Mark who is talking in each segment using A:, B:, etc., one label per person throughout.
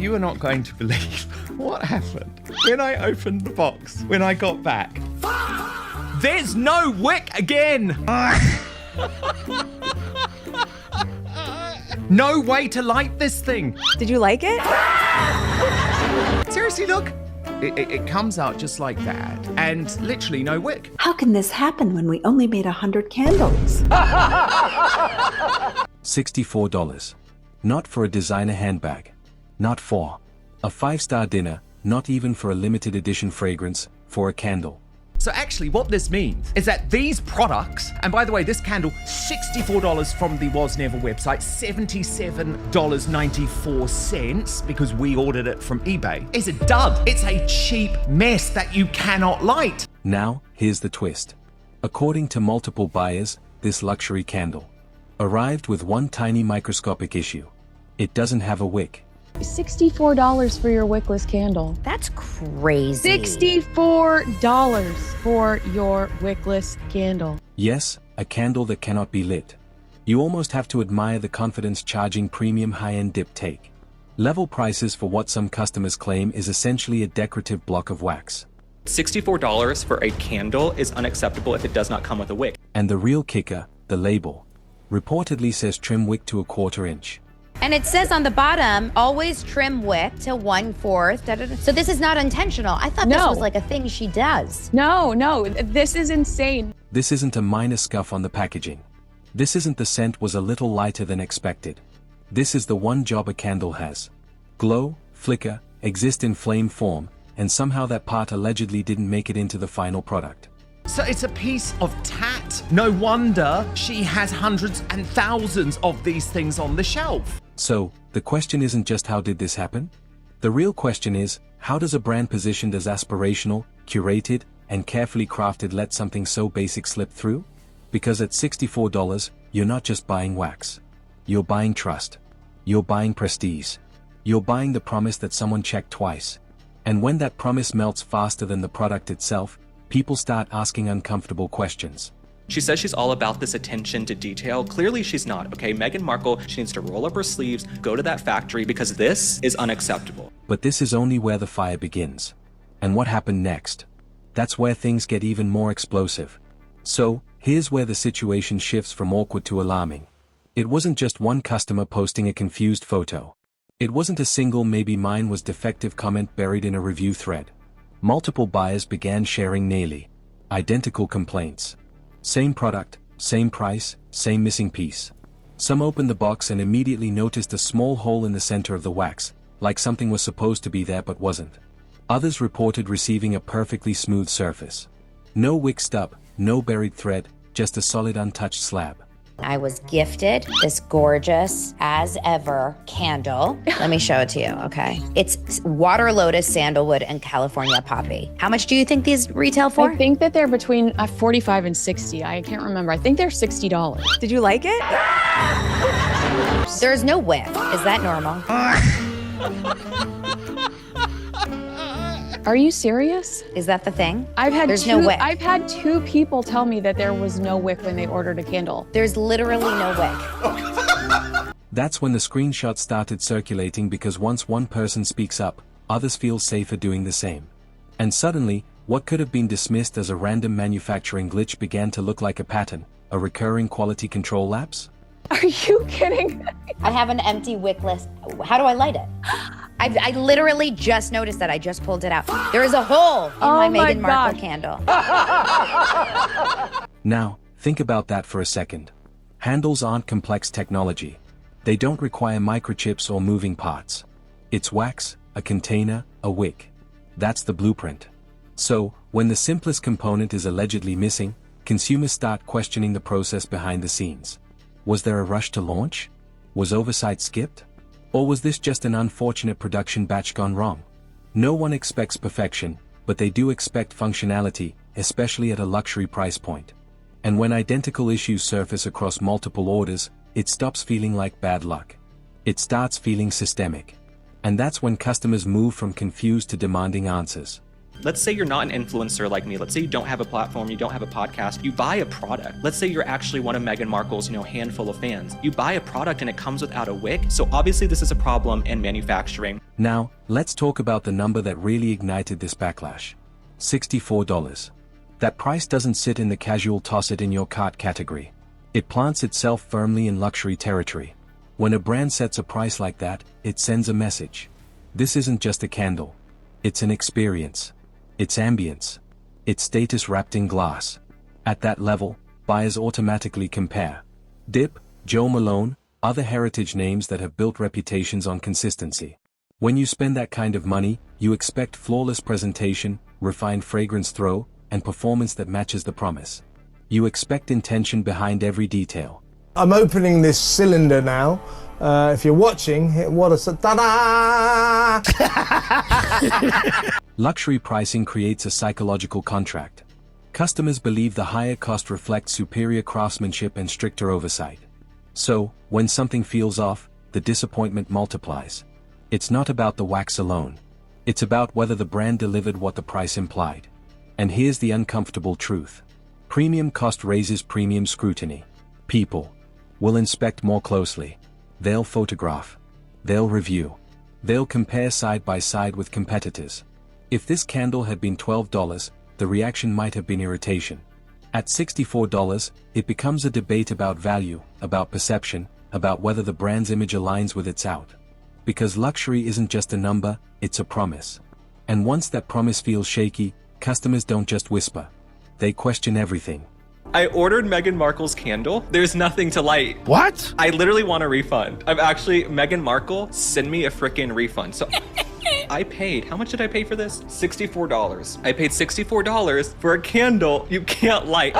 A: You are not going to believe what happened when I opened the box, when I got back. There's no wick again! No way to light this thing.
B: Did you like it?
A: Seriously, look. It comes out just like that, and literally no wick.
C: How can this happen when we only made 100 candles?
D: $64. Not for a designer handbag. Not for a 5-star dinner, not even for a limited edition fragrance, for a candle.
A: So actually what this means is that these products, and by the way, this candle, $64 from the Was Never website, $77.94 because we ordered it from eBay, is a dud. It's a cheap mess that you cannot light.
D: Now, here's the twist. According to multiple buyers, this luxury candle arrived with one tiny microscopic issue. It doesn't have a wick.
E: $64 for your wickless candle.
B: That's crazy.
E: $64 for your wickless candle.
D: Yes, a candle that cannot be lit. You almost have to admire the confidence charging premium high-end Diptyque level prices for what some customers claim is essentially a decorative block of wax.
F: $64 for a candle is unacceptable if it does not come with a wick.
D: And the real kicker, the label, reportedly says trim wick to 1/4 inch.
B: And it says on the bottom, always trim wick to 1/4. So this is not intentional. I thought this was like a thing she does.
E: No, this is insane.
D: This isn't a minor scuff on the packaging. This isn't the scent was a little lighter than expected. This is the one job a candle has. Glow, flicker, exist in flame form, and somehow that part allegedly didn't make it into the final product.
A: So it's a piece of tat. No wonder she has hundreds and thousands of these things on the shelf.
D: So, the question isn't just how did this happen? The real question is, how does a brand positioned as aspirational, curated, and carefully crafted let something so basic slip through? Because at $64, you're not just buying wax. You're buying trust. You're buying prestige. You're buying the promise that someone checked twice. And when that promise melts faster than the product itself, people start asking uncomfortable questions.
F: She says she's all about this attention to detail. Clearly she's not, okay? Meghan Markle, she needs to roll up her sleeves, go to that factory, because this is unacceptable.
D: But this is only where the fire begins. And what happened next? That's where things get even more explosive. So, here's where the situation shifts from awkward to alarming. It wasn't just one customer posting a confused photo. It wasn't a single maybe mine was defective comment buried in a review thread. Multiple buyers began sharing nearly identical complaints. Same product, same price, same missing piece. Some opened the box and immediately noticed a small hole in the center of the wax, like something was supposed to be there but wasn't. Others reported receiving a perfectly smooth surface. No wick stub, no buried thread, just a solid untouched slab.
B: I was gifted this gorgeous, as ever, candle. Let me show it to you, okay? It's water lotus, sandalwood, and California poppy. How much do you think these retail for?
E: I think that they're between $45 and $60. I can't remember. I think they're $60.
B: Did you like it? There's no wick. Is that normal?
E: Are you serious?
B: Is that the thing?
E: There's
B: no wick.
E: I've had 2 people tell me that there was no wick when they ordered a candle.
B: There's literally no wick.
D: That's when the screenshot started circulating because once one person speaks up, others feel safer doing the same. And suddenly, what could have been dismissed as a random manufacturing glitch began to look like a pattern, a recurring quality control lapse.
E: Are you kidding?
B: I have an empty wick list. How do I light it? I literally just noticed that. I just pulled it out. There is a hole in my Meghan Markle candle.
D: Now, think about that for a second. Handles aren't complex technology. They don't require microchips or moving parts. It's wax, a container, a wick. That's the blueprint. So, when the simplest component is allegedly missing, consumers start questioning the process behind the scenes. Was there a rush to launch? Was oversight skipped? Or was this just an unfortunate production batch gone wrong? No one expects perfection, but they do expect functionality, especially at a luxury price point. And when identical issues surface across multiple orders, it stops feeling like bad luck. It starts feeling systemic. And that's when customers move from confused to demanding answers.
F: Let's say you're not an influencer like me. Let's say you don't have a platform, you don't have a podcast. You buy a product. Let's say you're actually one of Meghan Markle's, handful of fans. You buy a product and it comes without a wick. So obviously this is a problem in manufacturing.
D: Now, let's talk about the number that really ignited this backlash. $64. That price doesn't sit in the casual toss it in your cart category. It plants itself firmly in luxury territory. When a brand sets a price like that, it sends a message. This isn't just a candle. It's an experience. It's ambience. It's status wrapped in glass. At that level, buyers automatically compare. Diptyque, Jo Malone, other heritage names that have built reputations on consistency. When you spend that kind of money, you expect flawless presentation, refined fragrance throw, and performance that matches the promise. You expect intention behind every detail.
G: I'm opening this cylinder now. If you're watching, what a ta-da!
D: Luxury pricing creates a psychological contract. Customers believe the higher cost reflects superior craftsmanship and stricter oversight. So, when something feels off, the disappointment multiplies. It's not about the wax alone. It's about whether the brand delivered what the price implied. And here's the uncomfortable truth. Premium cost raises premium scrutiny. People will inspect more closely. They'll photograph. They'll review. They'll compare side by side with competitors. If this candle had been $12, the reaction might have been irritation. At $64, it becomes a debate about value, about perception, about whether the brand's image aligns with its out. Because luxury isn't just a number, it's a promise. And once that promise feels shaky, customers don't just whisper. They question everything.
F: I ordered Meghan Markle's candle. There's nothing to light.
A: What?
F: I literally want a refund. Meghan Markle, send me a freaking refund. So I paid, how much did I pay for this? $64. I paid $64 for a candle you can't light.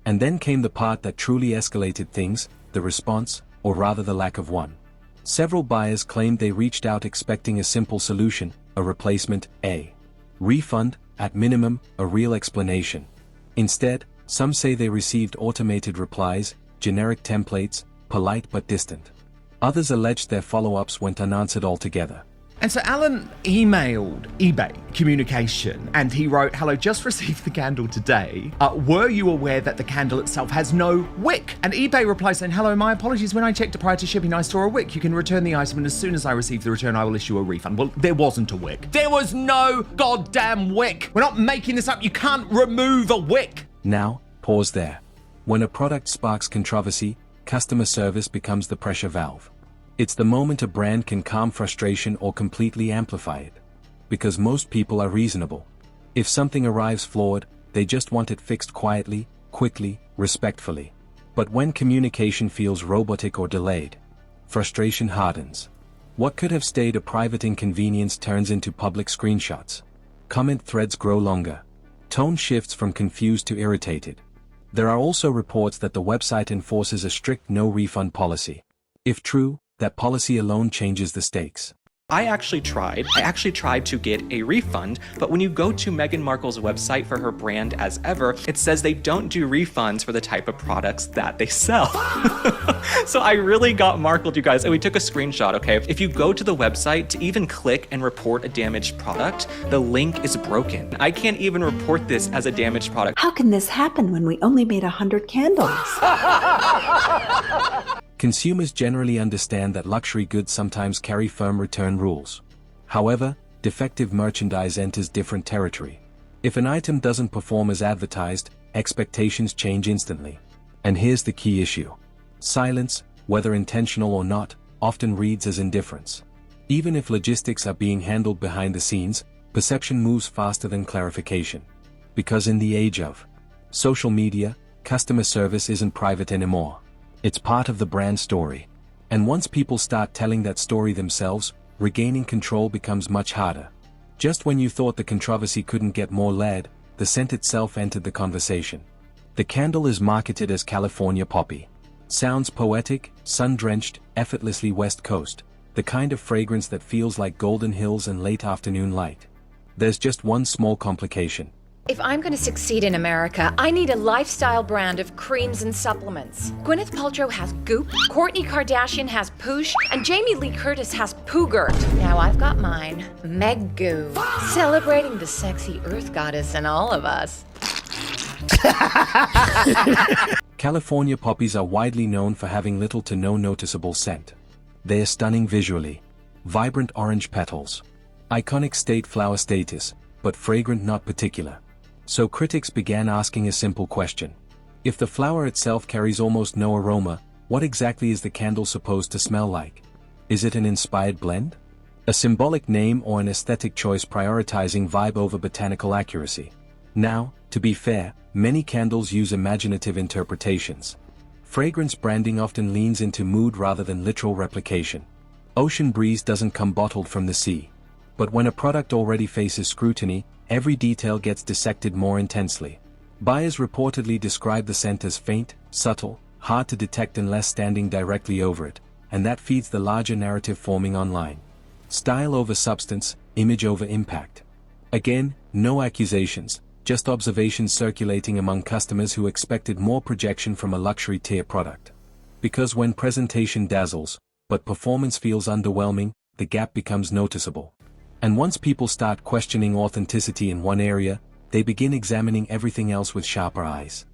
D: And then came the part that truly escalated things, the response, or rather the lack of one. Several buyers claimed they reached out expecting a simple solution, a replacement, a refund, at minimum, a real explanation. Instead, some say they received automated replies, generic templates, polite but distant. Others alleged their follow-ups went unanswered altogether.
A: And so Alan emailed eBay Communication and he wrote, "Hello, just received the candle today. Were you aware that the candle itself has no wick?" And eBay replied saying, "Hello, my apologies. When I checked it prior to shipping, I saw a wick. You can return the item and as soon as I receive the return, I will issue a refund." Well, there wasn't a wick. There was no goddamn wick. We're not making this up. You can't remove a wick.
D: Now, pause there. When a product sparks controversy, customer service becomes the pressure valve. It's the moment a brand can calm frustration or completely amplify it. Because most people are reasonable. If something arrives flawed, they just want it fixed quietly, quickly, respectfully. But when communication feels robotic or delayed, frustration hardens. What could have stayed a private inconvenience turns into public screenshots. Comment threads grow longer. Tone shifts from confused to irritated. There are also reports that the website enforces a strict no-refund policy. If true, that policy alone changes the stakes.
F: I actually tried to get a refund, but when you go to Meghan Markle's website for her brand As Ever, it says they don't do refunds for the type of products that they sell. So I really got Markled, you guys, and we took a screenshot, okay? If you go to the website to even click and report a damaged product, the link is broken. I can't even report this as a damaged product.
C: How can this happen when we only made 100 candles?
D: Consumers generally understand that luxury goods sometimes carry firm return rules. However, defective merchandise enters different territory. If an item doesn't perform as advertised, expectations change instantly. And here's the key issue. Silence, whether intentional or not, often reads as indifference. Even if logistics are being handled behind the scenes, perception moves faster than clarification. Because in the age of social media, customer service isn't private anymore. It's part of the brand story. And once people start telling that story themselves, regaining control becomes much harder. Just when you thought the controversy couldn't get more lead, the scent itself entered the conversation. The candle is marketed as California Poppy. Sounds poetic, sun-drenched, effortlessly West Coast, the kind of fragrance that feels like golden hills and late afternoon light. There's just one small complication.
H: If I'm going to succeed in America, I need a lifestyle brand of creams and supplements. Gwyneth Paltrow has Goop, Kourtney Kardashian has Poosh, and Jamie Lee Curtis has Poogert. Now I've got mine, Meg Goo, celebrating the sexy earth goddess in all of us.
D: California poppies are widely known for having little to no noticeable scent. They are stunning visually. Vibrant orange petals. Iconic state flower status, but fragrant not particular. So critics began asking a simple question. If the flower itself carries almost no aroma, what exactly is the candle supposed to smell like? Is it an inspired blend? A symbolic name or an aesthetic choice prioritizing vibe over botanical accuracy? Now, to be fair, many candles use imaginative interpretations. Fragrance branding often leans into mood rather than literal replication. Ocean breeze doesn't come bottled from the sea. But when a product already faces scrutiny, every detail gets dissected more intensely. Buyers reportedly describe the scent as faint, subtle, hard to detect unless standing directly over it, and that feeds the larger narrative forming online. Style over substance, image over impact. Again, no accusations, just observations circulating among customers who expected more projection from a luxury tier product. Because when presentation dazzles, but performance feels underwhelming, the gap becomes noticeable. And once people start questioning authenticity in one area, they begin examining everything else with sharper eyes.